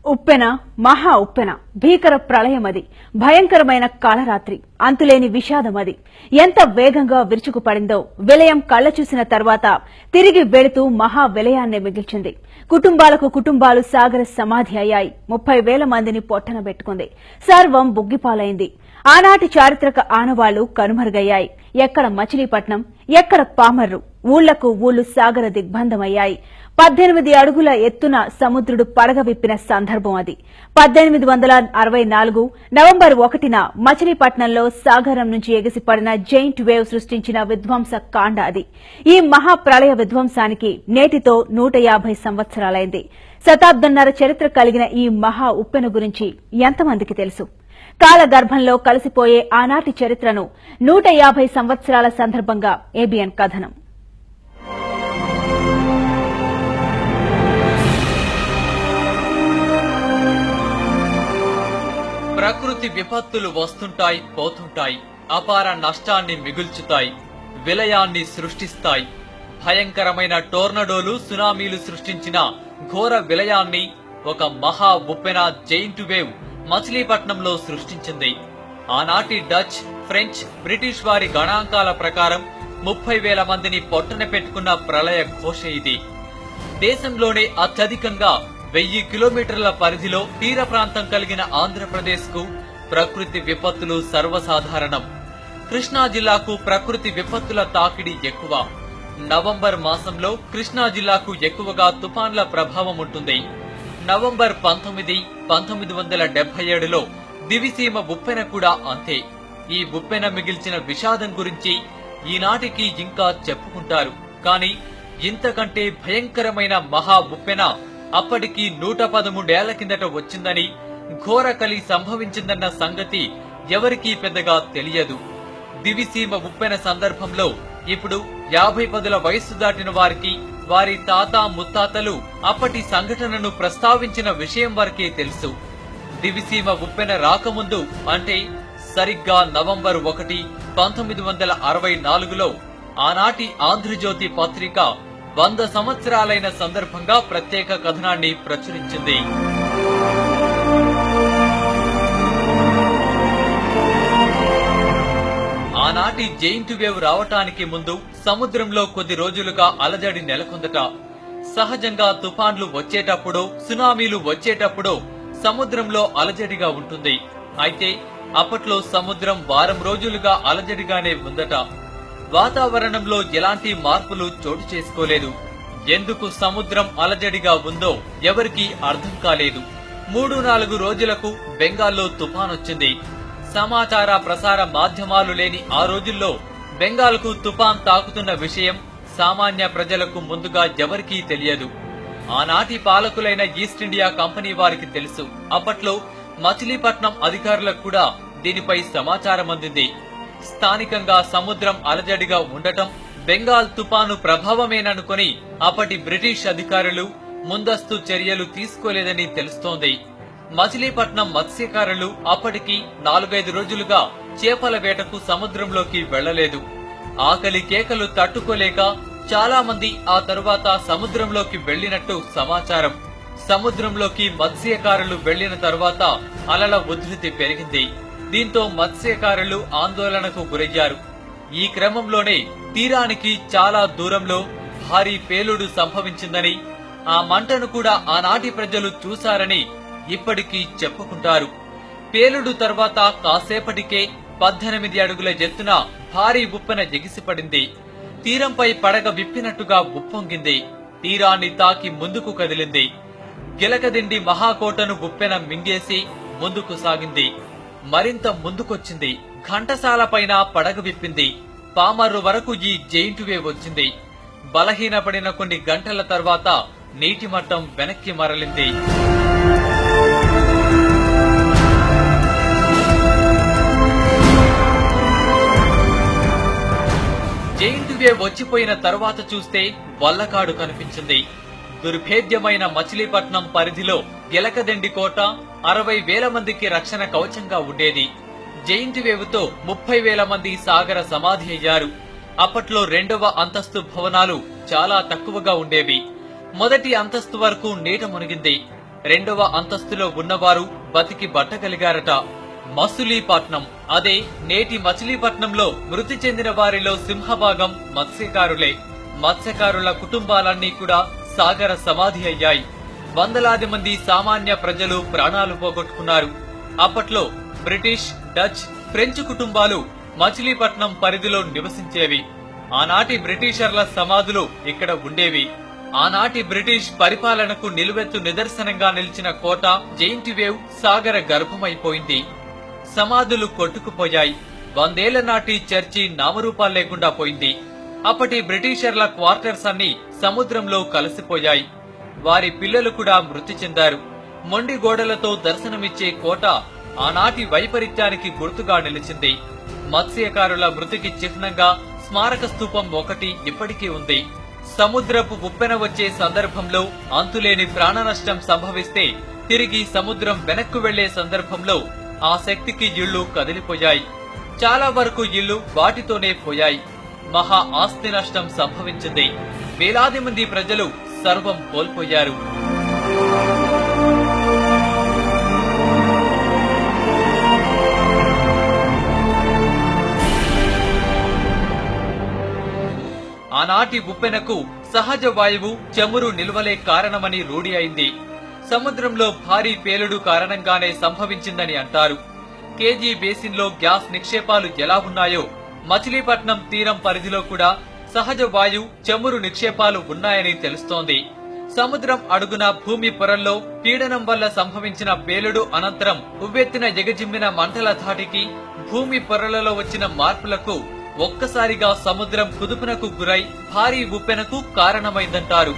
ఉప్పెన మహా ఉప్పెన భీకర ప్రళయమది, భయంకరమైన కాళరాత్రి, అంతులేని విషాదమది. ఎంత వేగంగా విరుచుకుపడిందో విలయం కళ్ల చూసిన తర్వాత తిరిగి వెళుతూ మహా విలయాన్నే మిగిల్చింది. కుటుంబాలకు కుటుంబాలు సాగర సమాధి అయ్యాయి. 30,000 మందిని పొట్టన పెట్టుకుంది. సర్వం బుగ్గిపాలైంది. ఆనాటి చారిత్రక ఆనవాళ్లు కనుమరుగయ్యాయి. ఎక్కడ మచిలీపట్నం, ఎక్కడ పామర్రు, ఊళ్లకు ఊళ్లు సాగర దిగ్బంధమయ్యాయి. 18 అడుగుల ఎత్తున సముద్రుడు పడగ విప్పిన సందర్భం అది. 1864 నవంబర్ 1న మచిలీపట్నంలో సాగరం నుంచి ఎగిసిపడిన జైంట్ వేవ్ సృష్టించిన విధ్వంస కాండ అది. ఈ మహా ప్రళయ విధ్వంసానికి నేటితో 150 సంవత్సరాలైంది. శతాబ్దంన్నర చరిత్ర కలిగిన ఈ మహా ఉప్పెన గురించి ఎంతమందికి తెలుసు? కాలగర్భంలో కలిసిపోయే ఆనాటి చరిత్రను 150 సంవత్సరాల సందర్భంగా ఏబిఎన్ కథనం. ప్రకృతి విపత్తులు వస్తుంటాయి, పోతుంటాయి, అపార నష్టాన్ని మిగుల్చుతాయి, విలయాన్ని సృష్టిస్తాయి. భయంకరమైన టోర్నడోలు, సునామీలు సృష్టించిన ఘోర విలయాన్ని ఒక మహా ఉప్పెన జైంట్ వేవ్ మచిలీపట్నంలో సృష్టించింది. ఆనాటి డచ్, ఫ్రెంచ్, బ్రిటిష్ వారి గణాంకాల ప్రకారం 30,000 మందిని పొట్టన పెట్టుకున్న ప్రళయ ఘోష ఇది. దేశంలోనే అత్యధికంగా 1000 కిలోమీటర్ల పరిధిలో తీర ప్రాంతం కలిగిన ఆంధ్రప్రదేశ్ కు ప్రకృతి విపత్తులు సర్వసాధారణం. కృష్ణా జిల్లాకు ప్రకృతి విపత్తుల తాకిడి ఎక్కువ. నవంబర్ మాసంలో కృష్ణా జిల్లాకు ఎక్కువగా తుఫాన్ల ప్రభావం ఉంటుంది. నవంబర్ 19, 1977లో దివిసీమ ఉప్పెన కూడా అంతే. ఈ ఉప్పెన మిగిల్చిన విషాదం గురించి ఈనాటికి ఇంకా చెప్పుకుంటారు. కాని ఇంతకంటే భయంకరమైన మహా ఉప్పెన అప్పటికి 113 ఏళ్ల కిందట వచ్చిందని, ఘోరకలి సంభవించిందన్న సంగతి ఎవరికీ పెద్దగా తెలియదు. దివిసీమ ఉప్పెన సందర్భంలో ఇప్పుడు 50 పదుల వయస్సు దాటిన వారికి వారి తాత ముత్తాతలు అప్పటి సంఘటనను ప్రస్తావించిన విషయం వరకే తెలుసు. దివిసీమ ఉప్పెన రాకముందు అంటే సరిగ్గా నవంబర్ 1, 1964లో ఆనాటి ఆంధ్రజ్యోతి పత్రిక 100 సంవత్సరాలైన సందర్భంగా ప్రత్యేక కథనాన్ని ప్రచురించింది. ఆనాటి జైంట్ వేవ్ రావటానికి ముందు సముద్రంలో కొద్ది రోజులుగా అలజడి నెలకొందట. సహజంగా తుఫాన్లు వచ్చేటప్పుడు, సునామీలు వచ్చేటప్పుడు సముద్రంలో అలజడిగా ఉంటుంది. అయితే అప్పట్లో సముద్రం వారం రోజులుగా అలజడిగానే ఉందట. వాతావరణంలో ఎలాంటి మార్పులు చోటు చేసుకోలేదు. ఎందుకు సముద్రం అలజడిగా ఉందో ఎవరికీ అర్థం కాలేదు. 3-4 రోజులకు బెంగాల్లో తుఫానొచ్చింది. సమాచార ప్రసార మాధ్యమాలు లేని ఆ రోజుల్లో బెంగాల్కు తుఫాన్ తాకుతున్న విషయం సామాన్య ప్రజలకు ముందుగా ఎవరికీ తెలియదు. ఆనాటి పాలకులైన ఈస్ట్ ఇండియా కంపెనీ వారికి తెలుసు. అప్పట్లో మచిలీపట్నం అధికారులకు కూడా దీనిపై సమాచారం అందింది. స్థానికంగా సముద్రం అలజడిగా ఉండటం బెంగాల్ తుపాను ప్రభావమేననుకుని అప్పటి బ్రిటిష్ అధికారులు ముందస్తు చర్యలు తీసుకోలేదని తెలుస్తోంది. మచిలీపట్నం మత్స్యకారులు అప్పటికి 4-5 రోజులుగా చేపల వేటకు సముద్రంలోకి వెళ్లలేదు. ఆకలి కేకలు తట్టుకోలేక చాలా మంది ఆ తరువాత సముద్రంలోకి వెళ్లినట్టు సమాచారం. సముద్రంలోకి మత్స్యకారులు వెళ్లిన తరువాత అలల ఉధృతి పెరిగింది. దీంతో మత్స్యకారులు ఆందోళనకు గురయ్యారు. ఈ క్రమంలోనే తీరానికి చాలా దూరంలో భారీ పేలుడు సంభవించిందని, ఆ మంటను కూడా ఆనాటి ప్రజలు చూశారని ఇప్పటికీ చెప్పుకుంటారు. పేలుడు తర్వాత కాసేపటికే 18 అడుగుల ఎత్తున భారీ ఉప్పెన ఎగిసిపడింది. తీరంపై పడగ విప్పినట్టుగా ఉప్పొంగింది. తీరాన్ని తాకి ముందుకు కదిలింది. గిలకదిండి మహాకోటను ఉప్పెన మింగేసి ముందుకు సాగింది. మరింత ముందుకొచ్చింది. ఘంటసాల పైన పడగ విప్పింది. పామర్రు వరకు ఈ జైంట్ వేవ్ వచ్చింది. బలహీనపడిన కొన్ని గంటల తర్వాత నీటి మట్టం వెనక్కి మరలింది. జైంట్ వేవ్ వచ్చిపోయిన తరువాత చూస్తే వల్లకాడు కనిపించింది. దుర్భేద్యమైన మచిలీపట్నం పరిధిలో గిలకదండి కోట 60,000 మందికి రక్షణ కవచంగా ఉండేది. జైంట్ వేవ్ తో 30,000 మంది సాగర సమాధి అయ్యారు. అప్పట్లో 2వ అంతస్తు భవనాలు చాలా తక్కువగా ఉండేవి. మొదటి అంతస్తు వరకు నీట మునిగింది. రెండవ అంతస్తులో ఉన్నవారు బతికి బట్టగలిగారట. మసులీపట్నం, అదే నేటి మచిలీపట్నంలో మృతి చెందిన వారిలో సింహభాగం మత్స్యకారులే. మత్స్యకారుల కుటుంబాలన్నీ కూడా సాగర సమాధి అయ్యాయి. వందలాది మంది సామాన్య ప్రజలు ప్రాణాలు పోగొట్టుకున్నారు. అప్పట్లో బ్రిటిష్, డచ్, ఫ్రెంచ్ కుటుంబాలు మచిలీపట్నం పరిధిలో నివసించేవి. ఆనాటి బ్రిటిషర్ల సమాధులు ఇక్కడ ఉండేవి. ఆనాటి బ్రిటిష్ పరిపాలనకు నిలువెత్తు నిదర్శనంగా నిలిచిన కోట జెయింట్ వేవ్ సాగర గర్భమైపోయింది. సమాధులు కొట్టుకుపోయాయి. 100 ఏళ్ల నాటి చర్చి నామరూపాలు లేకుండా పోయింది. అప్పటి బ్రిటిషర్ల క్వార్టర్స్ అన్ని సముద్రంలో కలిసిపోయాయి. వారి పిల్లలు కూడా మృతి చెందారు. మొండి గోడలతో దర్శనమిచ్చే కోట ఆనాటి వైపరీత్యానికి గుర్తుగా నిలిచింది. మత్స్యకారుల మృతికి చిహ్నంగా స్మారక స్తూపం ఒకటి ఇప్పటికీ ఉంది. సముద్రపు ఉప్పెన వచ్చే సందర్భంలో అంతులేని ప్రాణ నష్టం సంభవిస్తే తిరిగి సముద్రం వెనక్కు వెళ్లే సందర్భంలో ఆ శక్తికి ఇళ్లు కదిలిపోయాయి. చాలా వరకు ఇళ్లు వాటితోనే పోయాయి. మహా ఆస్తి నష్టం సంభవించింది. వేలాది మంది ప్రజలు సర్వం కోల్పోయారు. ఆనాటి ఉప్పెనకు సహజ వాయువు, చమురు నిల్వలే కారణమని రూఢి అయింది. సముద్రంలో భారీ పేలుడు కారణంగానే సంభవించిందని అంటారు. కేజీ బేసిన్లో గ్యాస్ నిక్షేపాలు ఎలా ఉన్నాయో మచిలీపట్నం తీరం పరిధిలో కూడా సహజ వాయు, చమురు నిక్షేపాలు ఉన్నాయని తెలుస్తోంది. సముద్రం అడుగున భూమి పొరల్లో పీడనం వల్ల సంభవించిన పేలుడు అనంతరం ఉవ్వెత్తిన ఎగజిమ్మిన మంటల ధాటికి భూమి పొరలలో వచ్చిన మార్పులకు ఒక్కసారిగా సముద్రం కుదుపునకు గురై భారీ ఉప్పెనకు కారణమైందంటారు.